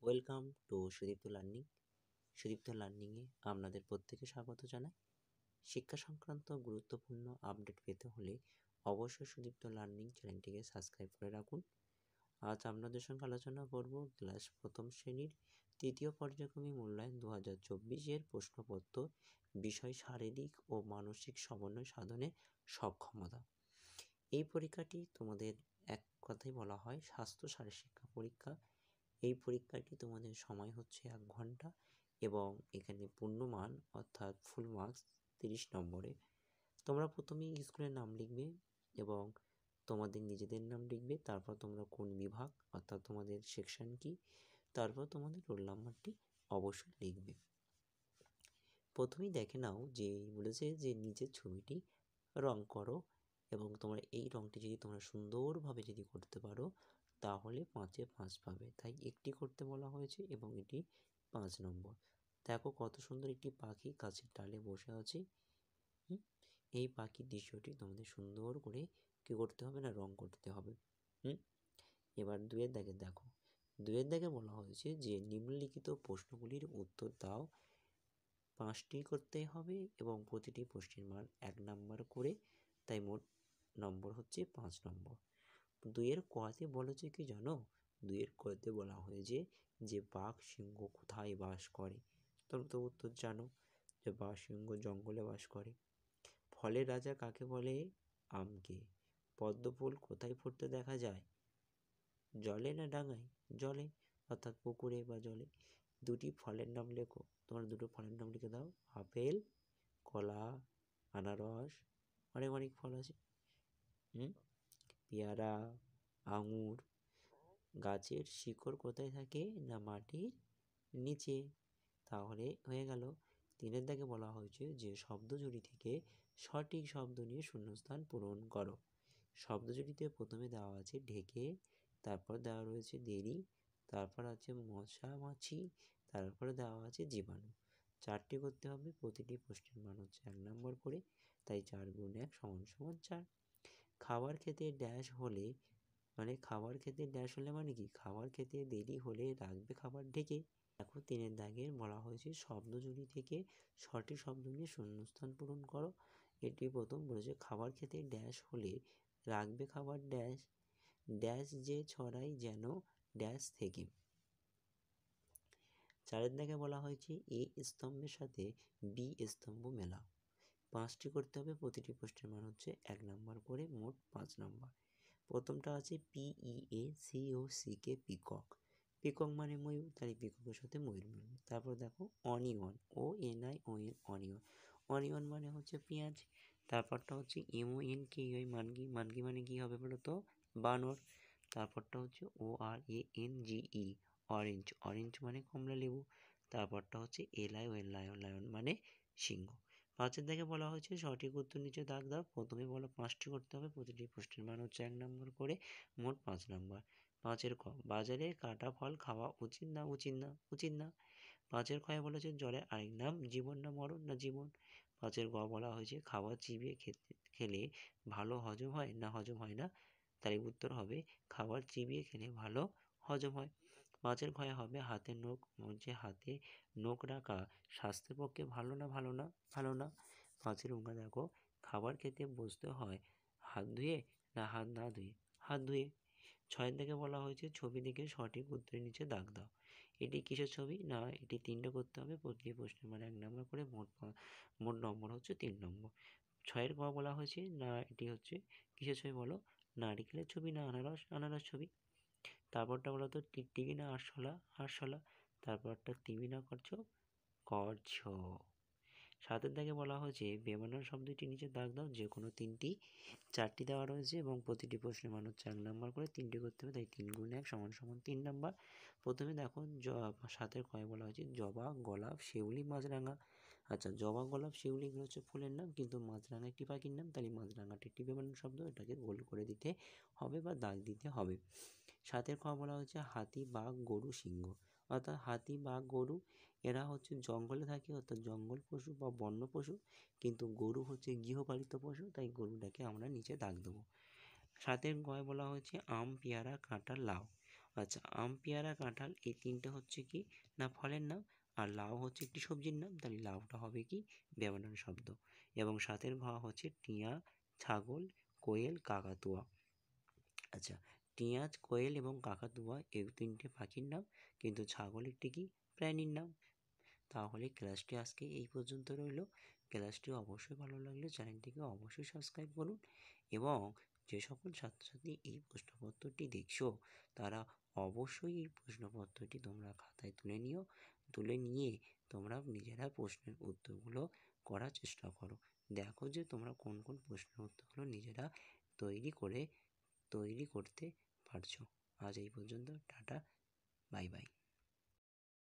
Welcome to Sudipta learning. Sudipta লার্নিংয়ে আপনাদের প্রত্যেকে স্বাগত জানাই। শিক্ষা সংক্রান্ত গুরুত্বপূর্ণ আপডেট পেতে হলে অবশ্যই সুদীপ্ত লার্নিং চ্যানেলটিকে সাবস্ক্রাইব করে রাখুন। আজ আপনাদের সঙ্গে আলোচনা করব ক্লাস প্রথম শ্রেণীর তৃতীয় পর্যায়ক্রমিক মূল্যায়ন 2024-এর প্রশ্নপত্র, বিষয় শারীরিক ও মানসিক সমন্বয় সাধনে সক্ষমতা। এই পরীক্ষাটি তোমাদের এক কথায় বলা হয় স্বাস্থ্য শারীরশিক্ষা পরীক্ষা। এই পরীক্ষাটি তোমাদের সময় হচ্ছে 1 ঘন্টা এবং এখানে পূর্ণমান অর্থাৎ ফুল মার্কস 30 নম্বরে। তোমরা প্রথমেই স্কুলের নাম লিখবে এবং তোমাদের নিজেদের নাম লিখবে, তারপর তোমরা কোন বিভাগ অর্থাৎ তোমাদের সেকশন কি, তারপর তোমাদের রোল নাম্বারটি অবশ্যই লিখবে। প্রথমেই দেখে নাও যে বলেছে যে নিচের ছবিটি রং করো এবং তোমরা এই রংটি যদি তোমরা সুন্দরভাবে যদি করতে পারো তাহলে 5-এ 5 পাবে। তাই একটি করতে বলা হয়েছে এবং এটি 5 নম্বর। দেখো কত সুন্দর একটি পাখি গাছের ডালে বসে আছে। এই পাখির দৃশ্যটি তোমাদের সুন্দর করে কি করতে হবে না, রং করতে হবে। এবার 2-এর দাগে দেখো, 2-এর দাগে বলা হয়েছে যে নিম্নলিখিত প্রশ্নগুলির উত্তর দাও। 5টি করতে হবে এবং প্রতিটি প্রশ্নের মান 1 নম্বর করে, তাই মোট নম্বর হচ্ছে 5 নম্বর। 2-এর কতে বলেছে কি জানো? 2-এর কতে বলা হয়েছে যে বাঘ সিংহ কোথায় বাস করে। তোমরা তো উত্তর জানো যে বাঘ সিংহ জঙ্গলে বাস করে। ফলের রাজা কাকে বলে? আমকে। পদ্ম ফুল কোথায় ফুটতে দেখা যায়? জলে না ডাঙায়? জলে, অর্থাৎ পুকুরে বা জলে। 2টি ফলের নাম লেখো। তোমরা 2টো ফলের নাম লিখে দাও। আপেল, কলা, আনারস, অনেক অনেক ফল আছে। পেয়ারা, আঙুর। গাছের শিকড় কোথায় থাকে? না মাটির নিচে। তাহলে হয়ে গেল। 3-এর দাগে বলা হয়েছে যে শব্দজুড়ি থেকে সঠিক শব্দ নিয়ে শূন্যস্থান পূরণ করো। শব্দজুড়িতে প্রথমে দেওয়া আছে ঢেকে, তারপর দেওয়া রয়েছে দেরি, তারপর আছে মশা মাছি, তারপরে দেওয়া আছে জীবাণু। 4টি করতে হবে। প্রতিটি প্রশ্নের মান হচ্ছে 1 নম্বর করে, তাই 4 গুণ 1 সমান সমান 4। খাবার খেতে ড্যাশ হলে মানে কি? খাবার খেতে দেরি হলে রাখবে খাবার ঢেকে। দেখো 3-এর দাগে বলা হয়েছে শব্দজুড়ি থেকে সঠিক শব্দ নিয়ে শূন্যস্থান পূরণ করো। এটি প্রথম বলেছে খাবার খেতে ড্যাশ হলে রাখবে খাবার ড্যাশ, ড্যাশ যে ছড়াই যেন ড্যাশ থেকে। 4-এর দাগে বলা হয়েছে এ স্তম্ভের সাথে বি স্তম্ভ মেলাও। 5টি করতে হবে। প্রতিটি প্রশ্নের মান হচ্ছে 1 নম্বর করে, মোট 5 নম্বর। প্রথমটা আছে PEACOCK পিকক। পিকক মানে ময়ূর, তাই পিককের সাথে ময়ূর মিলবে। তারপর দেখো অনিয়ন, ONION অনিয়ন। অনিয়ন মানে হচ্ছে পেঁয়াজ। তারপরটা হচ্ছে MONKEY মানগি। মানগি মানে কি হবে বলো তো? বানর। তারপরটা হচ্ছে ORANGE অরেঞ্জ। অরেঞ্জ মানে কমলা লেবু। তারপরটা হচ্ছে LION লায়ন। লায়ন মানে সিংহ। 5-এর দাগে বলা হয়েছে সঠিক উত্তর নিচে দাগ দাও। প্রথমে বলো 5টি করতে হবে। প্রতিটি প্রশ্নের মান হচ্ছে 1 নম্বর করে, মোট 5 নম্বর। 5-এর ক, বাজারে কাটা ফল খাওয়া উচিত না উচিত না উচিত না। 5-এর খয়ে বলেছে জলের আরেক নাম জীবন না মরণ না জীবন। 5-এর গ বলা হয়েছে খাবার চিবিয়ে খেলে ভালো হজম হয় না হজম হয় না, তাই উত্তর হবে খাবার চিবিয়ে খেলে ভালো হজম হয়। 5-এর খয়ে হবে হাতের নখ, হাতে নখ রাখা স্বাস্থ্যের পক্ষে ভালো না ভালো না ভালো না। 5-এর উঙ্গা দেখো খাবার খেতে বসতে হয় হাত ধুয়ে না হাত না ধুয়ে? হাত ধুয়ে। 6-এর দিকে বলা হয়েছে ছবি দেখে সঠিক উত্তরের নিচে দাগ দাও। এটি কিসের ছবি? না এটি 3টে করতে হবে। প্রতিটি প্রশ্নের মানে 1 নম্বর করে, মোট নম্বর হচ্ছে 3 নম্বর। 6-এর ক বলা হয়েছে না এটি হচ্ছে কিসের ছবি বলো? নারিকেলের ছবি না আনারস? আনারস ছবি। তারপরটা বলো তো টিকটিকি না আরশোলা? আরশোলা। তারপরটা তিমি না কচ্ছপ। 7-এর দাগে বলা হয়েছে বেমানান শব্দটি নিচে দাগ দাও। যে কোনো 4টি দেওয়া রয়েছে এবং প্রতিটি প্রশ্নের মান হচ্ছে 1 নম্বর করে, 3টি করতে হবে, তাই 3 গুণ 1 সমান সমান 3 নম্বর। প্রথমে দেখো 7-এর কয়ে বলা হয়েছে জবা, গোলাপ, শিউলি, মাছরাঙা। আচ্ছা, জবা, গোলাপ, শিউলি এগুলো হচ্ছে ফুলের নাম, কিন্তু মাছরাঙা একটি পাখির নাম, তাই মাছরাঙাটি একটি বেমানান শব্দ, এটাকে গোল করে দিতে হবে বা দাগ দিতে হবে। 7-এর খ বলা হয়েছে হাতি, বাঘ, গরু, সিংহ। অর্থাৎ হাতি, বাঘ, গরু এরা হচ্ছে জঙ্গলে থাকে, অর্থাৎ জঙ্গল পশু বা বন্য পশু, কিন্তু গরু হচ্ছে গৃহপালিত পশু, তাই গরুটাকে আমরা নিচে দাগ দেবো। 7-এর গয় বলা হয়েছে আম, পেয়ারা, কাঁঠাল, লাউ। আচ্ছা, আম, পেয়ারা, কাঁঠাল এই তিনটে হচ্ছে কি না ফলের নাম, আর লাউ হচ্ছে একটি সবজির নাম, তাহলে লাউটা হবে কি ব্যবধান শব্দ। এবং সাতের ঘ হচ্ছে টিয়া, ছাগল, কোয়েল, কাকাতুয়া। আচ্ছা, টিয়া, কোয়েল এবং কাকাতুয়া এই তিনটে পাখির নাম, কিন্তু ছাগল একটি কি প্রাণীর নাম। তাহলে ক্লাসটি আজকে এই পর্যন্ত রইল। ক্লাসটি অবশ্যই ভালো লাগলে চ্যানেলটিকে অবশ্যই সাবস্ক্রাইব করুন, এবং যে সকল ছাত্রছাত্রী এই প্রশ্নপত্রটি দেখছো তারা অবশ্যই এই প্রশ্নপত্রটি তোমরা খাতায় তুলে নিয়ে তোমরা নিজেরা প্রশ্নের উত্তরগুলো করার চেষ্টা করো। দেখো যে তোমরা কোন কোন প্রশ্নের উত্তরগুলো নিজেরা তৈরি করতে পারছো। আজ এই পর্যন্ত, টাটা, বাই বাই।